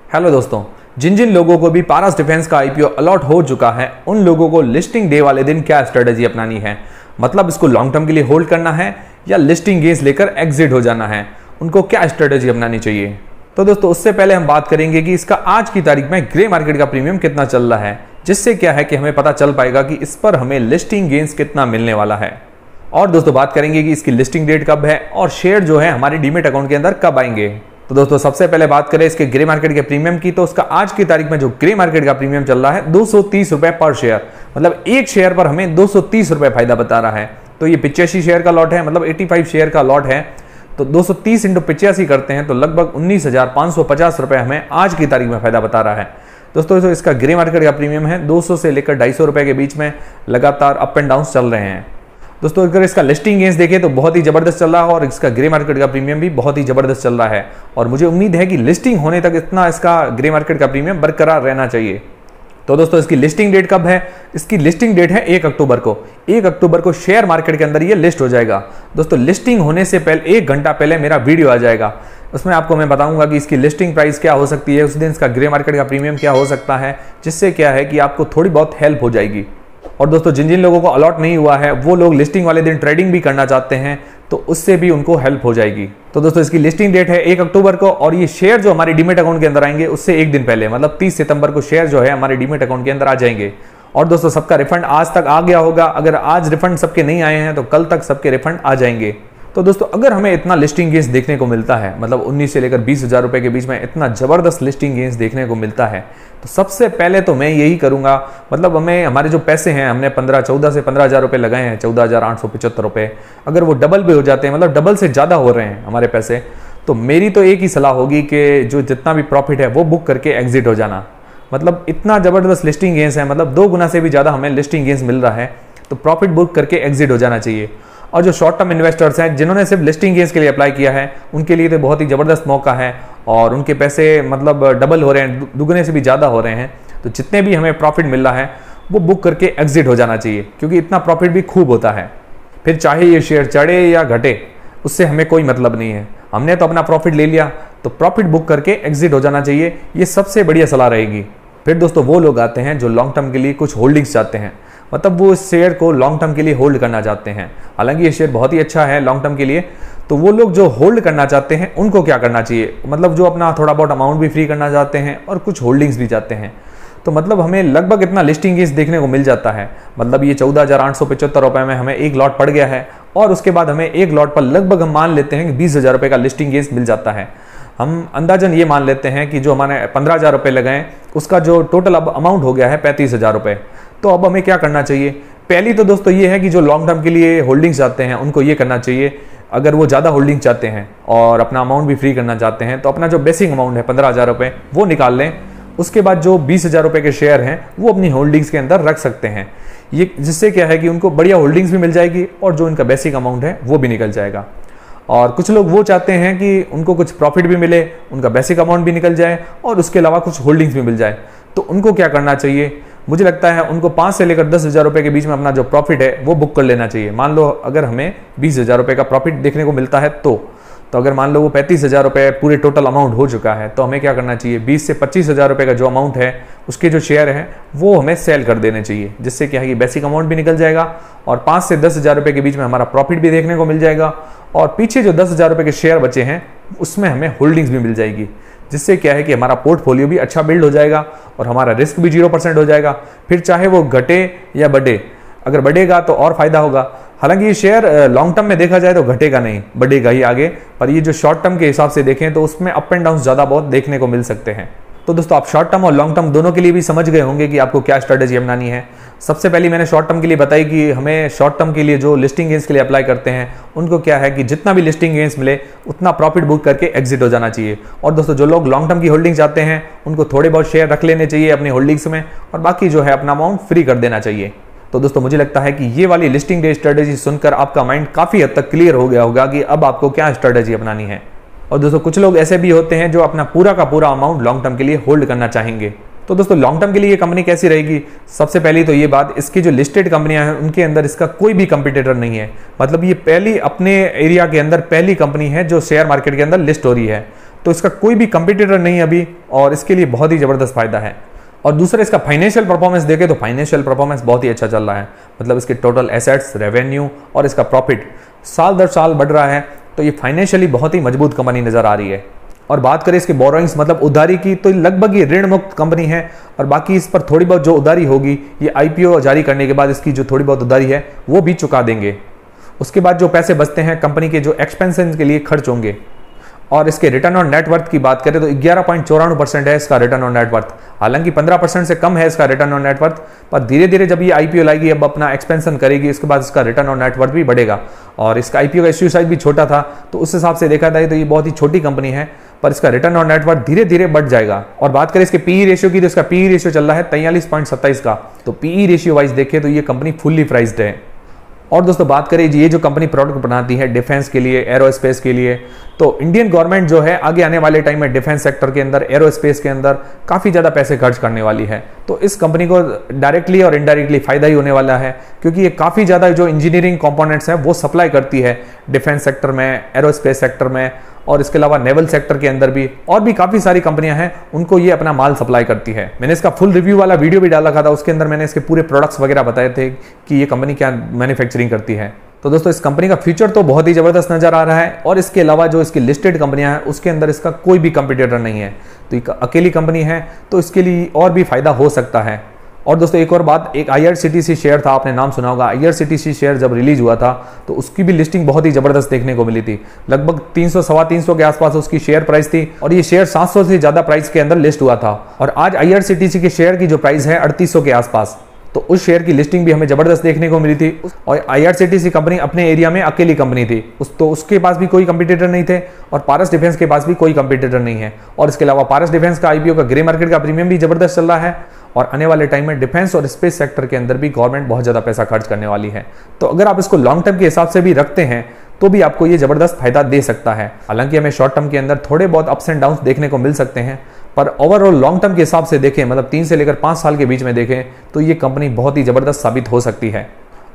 Hello दोस्तों, जिन जिन लोगों को भी पारस डिफेंस का आईपीओ अलॉट हो चुका है उन लोगों को लिस्टिंग डे वाले दिन क्या स्ट्रेटजी अपनानी है। मतलब इसको लॉन्ग टर्म के लिए होल्ड करना है या लिस्टिंग गेंस लेकर एग्जिट हो जाना है, उनको क्या स्ट्रेटजी अपनानी चाहिए। तो दोस्तों उससे पहले हम बात करेंगे कि इसका आज की तारीख में ग्रे मार्केट का प्रीमियम कितना चल रहा है, जिससे क्या है कि हमें पता चल पाएगा कि इस पर हमें लिस्टिंग गेंस कितना मिलने वाला है। और दोस्तों बात करेंगे कि इसकी लिस्टिंग डेट कब है और शेयर जो है हमारे डीमेट अकाउंट के अंदर कब आएंगे। तो दोस्तों सबसे पहले बात करें इसके ग्रे मार्केट के प्रीमियम की, तो उसका आज की तारीख में जो ग्रे मार्केट का प्रीमियम चल रहा है 230 रुपए पर शेयर, मतलब एक शेयर पर हमें 230 रुपए फायदा बता रहा है। तो ये 85 शेयर का लॉट है, मतलब 85 शेयर का लॉट है। तो 230 × 85 करते हैं तो लगभग 19,550 रुपए हमें आज की तारीख में फायदा बता रहा है। दोस्तों इसका ग्रे मार्केट का प्रीमियम है 200 से लेकर 250 रुपए के बीच में लगातार अप एंड डाउन चल रहे हैं। दोस्तों अगर इसका लिस्टिंग गेंस देखें तो बहुत ही जबरदस्त चल रहा है और इसका ग्रे मार्केट का प्रीमियम भी बहुत ही जबरदस्त चल रहा है। और मुझे उम्मीद है कि लिस्टिंग होने तक इतना इसका ग्रे मार्केट का प्रीमियम बरकरार रहना चाहिए। तो दोस्तों इसकी लिस्टिंग डेट कब है? इसकी लिस्टिंग डेट है 1 अक्टूबर को। 1 अक्टूबर को शेयर मार्केट के अंदर ये लिस्ट हो जाएगा। दोस्तों लिस्टिंग होने से पहले 1 घंटा पहले मेरा वीडियो आ जाएगा, उसमें आपको मैं बताऊंगा कि इसकी लिस्टिंग प्राइस क्या हो सकती है, उस दिन इसका ग्रे मार्केट का प्रीमियम क्या हो सकता है, जिससे क्या है कि आपको थोड़ी बहुत हेल्प हो जाएगी। और दोस्तों जिन जिन लोगों को अलॉट नहीं हुआ है वो लोग लिस्टिंग वाले दिन ट्रेडिंग भी करना चाहते हैं तो उससे भी उनको हेल्प हो जाएगी। तो दोस्तों इसकी लिस्टिंग डेट है 1 अक्टूबर को और ये शेयर जो हमारे डीमेट अकाउंट के अंदर आएंगे उससे एक दिन पहले, मतलब 30 सितंबर को शेयर जो है हमारे डीमेट अकाउंट के अंदर आ जाएंगे। और दोस्तों सबका रिफंड आज तक आ गया होगा, अगर आज रिफंड सबके नहीं आए हैं तो कल तक सबके रिफंड आ जाएंगे। तो दोस्तों अगर हमें इतना लिस्टिंग गेंस देखने को मिलता है, मतलब 19 से लेकर 20,000 रुपए के बीच में इतना जबरदस्त लिस्टिंग गेंस देखने को मिलता है, तो सबसे पहले तो मैं यही करूंगा, मतलब हमें हमारे जो पैसे हैं हमने 14 से 15,000 रुपए लगाए हैं, 14,875 रुपए, अगर वो डबल भी हो जाते हैं, मतलब डबल से ज्यादा हो रहे हैं हमारे पैसे, तो मेरी तो एक ही सलाह होगी कि जो जितना भी प्रॉफिट है वो बुक करके एग्जिट हो जाना। मतलब इतना जबरदस्त लिस्टिंग गेंस है, मतलब 2 गुना से भी ज्यादा हमें लिस्टिंग गेंस मिल रहा है, तो प्रॉफिट बुक करके एग्जिट हो जाना चाहिए। और जो शॉर्ट टर्म इन्वेस्टर्स हैं जिन्होंने सिर्फ लिस्टिंग गेंस के लिए अप्लाई किया है उनके लिए तो बहुत ही जबरदस्त मौका है और उनके पैसे मतलब डबल हो रहे हैं, दुगने से भी ज़्यादा हो रहे हैं। तो जितने भी हमें प्रॉफिट मिल रहा है वो बुक करके एग्जिट हो जाना चाहिए, क्योंकि इतना प्रॉफिट भी खूब होता है। फिर चाहे ये शेयर चढ़े या घटे उससे हमें कोई मतलब नहीं है, हमने तो अपना प्रॉफिट ले लिया, तो प्रॉफिट बुक करके एग्जिट हो जाना चाहिए, ये सबसे बढ़िया सलाह रहेगी। फिर दोस्तों वो लोग आते हैं जो लॉन्ग टर्म के लिए कुछ होल्डिंग्स चाहते हैं, मतलब वो इस शेयर को लॉन्ग टर्म के लिए होल्ड करना चाहते हैं। हालांकि ये शेयर बहुत ही अच्छा है लॉन्ग टर्म के लिए, तो वो लोग जो होल्ड करना चाहते हैं उनको क्या करना चाहिए, मतलब जो अपना थोड़ा बहुत अमाउंट भी फ्री करना चाहते हैं और कुछ होल्डिंग्स भी चाहते हैं, तो मतलब हमें लगभग इतना लिस्टिंग गेंस देखने को मिल जाता है। मतलब ये 14,875 रुपए में हमें एक लॉट पड़ गया है और उसके बाद हमें एक लॉट पर लगभग हम मान लेते हैं कि 20,000 रुपए का लिस्टिंग गेंस मिल जाता है। हम अंदाजन ये मान लेते हैं कि जो हमारे 15,000 रुपए लगाए उसका जो टोटल अब अमाउंट हो गया है 35,000 रुपए। तो अब हमें क्या करना चाहिए? पहली तो दोस्तों ये है कि जो लॉन्ग टर्म के लिए होल्डिंग्स चाहते हैं उनको ये करना चाहिए, अगर वो ज़्यादा होल्डिंग चाहते हैं और अपना अमाउंट भी फ्री करना चाहते हैं तो अपना जो बेसिक अमाउंट है 15,000 रुपये वो निकाल लें। उसके बाद जो 20,000 रुपये के शेयर हैं वो अपनी होल्डिंग्स के अंदर रख सकते हैं, ये जिससे क्या है कि उनको बढ़िया होल्डिंग्स भी मिल जाएगी और जो इनका बेसिक अमाउंट है वो भी निकल जाएगा। और कुछ लोग वो चाहते हैं कि उनको कुछ प्रॉफिट भी मिले, उनका बेसिक अमाउंट भी निकल जाए और उसके अलावा कुछ होल्डिंग्स भी मिल जाए, तो उनको क्या करना चाहिए? मुझे लगता है उनको 5 से लेकर 10,000 रुपए के बीच में अपना जो प्रॉफिट है वो बुक कर लेना चाहिए। मान लो अगर हमें 20,000 रुपए का प्रॉफिट देखने को मिलता है तो अगर मान लो वो 35,000 रुपए पूरे टोटल अमाउंट हो चुका है तो हमें क्या करना चाहिए? 20 से 25,000 रुपए का जो अमाउंट है उसके जो शेयर हैं वो हमें सेल कर देने चाहिए, जिससे क्या है कि बेसिक अमाउंट भी निकल जाएगा और 5 से 10,000 रुपए के बीच में हमारा प्रॉफिट भी देखने को मिल जाएगा और पीछे जो 10,000 रुपए के शेयर बचे हैं उसमें हमें होल्डिंग्स भी मिल जाएगी, जिससे क्या है कि हमारा पोर्टफोलियो भी अच्छा बिल्ड हो जाएगा और हमारा रिस्क भी 0% हो जाएगा। फिर चाहे वो घटे या बढ़े, अगर बढ़ेगा तो और फायदा होगा। हालांकि ये शेयर लॉन्ग टर्म में देखा जाए तो घटेगा नहीं, बढ़ेगा ही आगे, पर ये जो शॉर्ट टर्म के हिसाब से देखें तो उसमें अप एंड डाउन ज़्यादा बहुत देखने को मिल सकते हैं। तो दोस्तों आप शॉर्ट टर्म और लॉन्ग टर्म दोनों के लिए भी समझ गए होंगे कि आपको क्या स्ट्रेटेजी अपनानी है। सबसे पहले मैंने शॉर्ट टर्म के लिए बताई कि हमें शॉर्ट टर्म के लिए जो लिस्टिंग गेंस के लिए अप्लाई करते हैं उनको क्या है कि जितना भी लिस्टिंग गेंस मिले उतना प्रॉफिट बुक करके एग्जिट हो जाना चाहिए। और दोस्तों जो लोग लॉन्ग टर्म की होल्डिंग चाहते हैं उनको थोड़े बहुत शेयर रख लेने चाहिए अपनी होल्डिंग्स में और बाकी जो है अपना अमाउंट फ्री कर देना चाहिए। तो दोस्तों मुझे लगता है कि ये वाली लिस्टिंग डे स्ट्रेटेजी सुनकर आपका माइंड काफ़ी हद तक क्लियर हो गया होगा कि अब आपको क्या स्ट्रेटेजी अपनानी है। और दोस्तों कुछ लोग ऐसे भी होते हैं जो अपना पूरा का पूरा अमाउंट लॉन्ग टर्म के लिए होल्ड करना चाहेंगे। तो दोस्तों लॉन्ग टर्म के लिए ये कंपनी कैसी रहेगी? सबसे पहली तो ये बात, इसकी जो लिस्टेड कंपनियां हैं उनके अंदर इसका कोई भी कंपटीटर नहीं है। मतलब ये पहली अपने एरिया के अंदर पहली कंपनी है जो शेयर मार्केट के अंदर लिस्ट हो रही है, तो इसका कोई भी कंपटीटर नहीं अभी। और इसके लिए बहुत ही ज़बरदस्त फायदा है। और दूसरा इसका फाइनेंशियल परफॉर्मेंस देखें तो फाइनेंशियल परफॉर्मेंस बहुत ही अच्छा चल रहा है, मतलब इसके टोटल एसेट्स, रेवेन्यू और इसका प्रॉफिट साल दर साल बढ़ रहा है। तो ये फाइनेंशियली बहुत ही मजबूत कंपनी नज़र आ रही है। और बात करें इसके बोरोइंग्स मतलब उधारी की, तो लगभग ये ऋण मुक्त कंपनी है और बाकी इस पर थोड़ी बहुत जो उधारी होगी ये आईपीओ जारी करने के बाद इसकी जो थोड़ी बहुत उधारी है वो भी चुका देंगे। उसके बाद जो पैसे बचते हैं कंपनी के जो एक्सपेंशन के लिए खर्च होंगे। और इसके रिटर्न ऑन नेटवर्थ की बात करें तो 11.94% है इसका रिटर्न ऑन नेटवर्थ। हालांकि 15% से कम है इसका रिटर्न ऑन नेटवर्थ, पर धीरे धीरे जब ये आईपीओ लाएगी, अब अपना एक्सपेंशन करेगी, इसके बाद इसका रिटर्न ऑन नेटवर्थ भी बढ़ेगा। और इसका आईपीओ का इश्यू साइज भी छोटा था, तो उस हिसाब से देखा जाए तो ये बहुत ही छोटी कंपनी है, पर इसका रिटर्न ऑन नेटवर्थ धीरे धीरे बढ़ जाएगा। और बात करें इसके पीई रेशियो की, तो इसका पीई रेशियो चल रहा है 43.27 का। तो पीई रेशियो वाइज देखें तो ये कंपनी फुल्ली प्राइस्ड है। और दोस्तों बात करें ये जो कंपनी प्रोडक्ट बनाती है डिफेंस के लिए, एरोस्पेस के लिए, तो इंडियन गवर्नमेंट जो है आगे आने वाले टाइम में डिफेंस सेक्टर के अंदर, एरोस्पेस के अंदर काफ़ी ज़्यादा पैसे खर्च करने वाली है। तो इस कंपनी को डायरेक्टली और इनडायरेक्टली फायदा ही होने वाला है, क्योंकि ये काफ़ी ज़्यादा जो इंजीनियरिंग कंपोनेंट्स हैं वो सप्लाई करती है डिफेंस सेक्टर में, एरोस्पेस सेक्टर में, और इसके अलावा नेवल सेक्टर के अंदर भी और भी काफ़ी सारी कंपनियां हैं, उनको ये अपना माल सप्लाई करती है। मैंने इसका फुल रिव्यू वाला वीडियो भी डाला था, उसके अंदर मैंने इसके पूरे प्रोडक्ट्स वगैरह बताए थे कि ये कंपनी क्या मैन्युफैक्चरिंग करती है। तो दोस्तों इस कंपनी का फ्यूचर तो बहुत ही ज़बरदस्त नज़र आ रहा है, और इसके अलावा जो इसकी लिस्टेड कंपनियां हैं उसके अंदर इसका कोई भी कंपटीटर नहीं है। तो ये अकेली कंपनी है, तो इसके लिए और भी फायदा हो सकता है। और दोस्तों एक और बात, एक IRCTC शेयर था, आपने नाम सुना होगा। IRCTC शेयर जब रिलीज हुआ था तो उसकी भी लिस्टिंग बहुत ही ज़बरदस्त देखने को मिली थी। लगभग 300 सवा 300 के आसपास उसकी शेयर प्राइस थी, और ये शेयर 700 से ज़्यादा प्राइस के अंदर लिस्ट हुआ था। और आज IRCTC के शेयर की जो प्राइस है 3800 के आसपास, तो उस शेयर की लिस्टिंग भी हमें जबरदस्त देखने को मिली थी। और IRCTC कंपनी अपने एरिया में अकेली कंपनी थी, तो उसके पास भी कोई कंपटीटर नहीं थे, और पारस डिफेंस के पास भी कोई कंपटीटर नहीं है। और इसके अलावा पारस डिफेंस का आईपीओ का ग्रे मार्केट का प्रीमियम भी जबरदस्त चल रहा है, और आने वाले टाइम में डिफेंस और स्पेस सेक्टर के अंदर भी गवर्नमेंट बहुत ज़्यादा पैसा खर्च करने वाली है। तो अगर आप इसको लॉन्ग टर्म के हिसाब से भी रखते हैं तो भी आपको ये ज़बरदस्त फायदा दे सकता है। हालांकि हमें शॉर्ट टर्म के अंदर थोड़े बहुत अप्स एंड डाउन्स देखने को मिल सकते हैं, पर ओवरऑल लॉन्ग टर्म के हिसाब से देखें, मतलब 3 से लेकर 5 साल के बीच में देखें, तो ये कंपनी बहुत ही ज़बरदस्त साबित हो सकती है।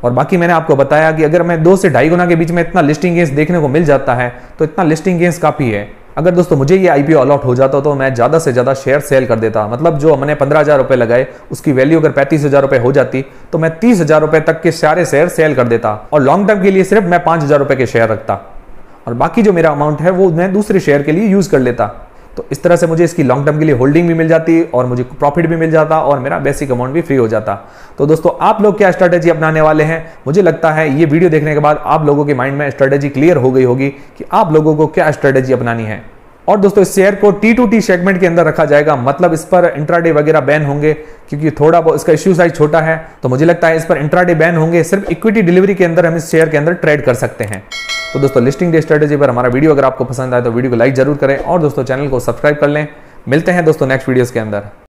और बाकी मैंने आपको बताया कि अगर मैं 2 से 2.5 गुना के बीच में इतना लिस्टिंग गेंस देखने को मिल जाता है, तो इतना लिस्टिंग गेंस काफ़ी है। अगर दोस्तों मुझे ये आईपीओ अलॉट हो जाता तो मैं ज़्यादा से ज़्यादा शेयर सेल कर देता। मतलब जो मैंने 15,000 रुपये लगाए उसकी वैल्यू अगर 35,000 रुपये हो जाती तो मैं 30,000 रुपये तक के सारे शेयर सेल कर देता, और लॉन्ग टर्म के लिए सिर्फ मैं 5,000 रुपये के शेयर रखता, और बाकी जो मेरा अमाउंट है वो मैं दूसरे शेयर के लिए यूज़ कर लेता। तो इस तरह से मुझे इसकी लॉन्ग टर्म के लिए होल्डिंग भी मिल जाती, और मुझे प्रॉफिट भी मिल जाता, और मेरा बेसिक अमाउंट भी फ्री हो जाता। तो दोस्तों आप लोग क्या स्ट्रेटेजी अपनाने वाले हैं? मुझे लगता है ये वीडियो देखने के बाद आप लोगों के माइंड में स्ट्रेटेजी क्लियर हो गई होगी कि आप लोगों को क्या स्ट्रेटेजी अपनानी है। और दोस्तों इस शेयर को T2T सेगमेंट के अंदर रखा जाएगा, मतलब इस पर इंट्राडे वगैरह बैन होंगे, क्योंकि थोड़ा बहुत इसका इश्यू साइज छोटा है। तो मुझे लगता है इस पर इंट्राडे बैन होंगे, सिर्फ इक्विटी डिलीवरी के अंदर हम इस शेयर के अंदर ट्रेड कर सकते हैं। तो दोस्तों लिस्टिंग डे स्ट्रेटेजी पर हमारा वीडियो अगर आपको पसंद आए तो वीडियो को लाइक जरूर करें, और दोस्तों चैनल को सब्सक्राइब कर लें। मिलते हैं दोस्तों नेक्स्ट वीडियोस के अंदर।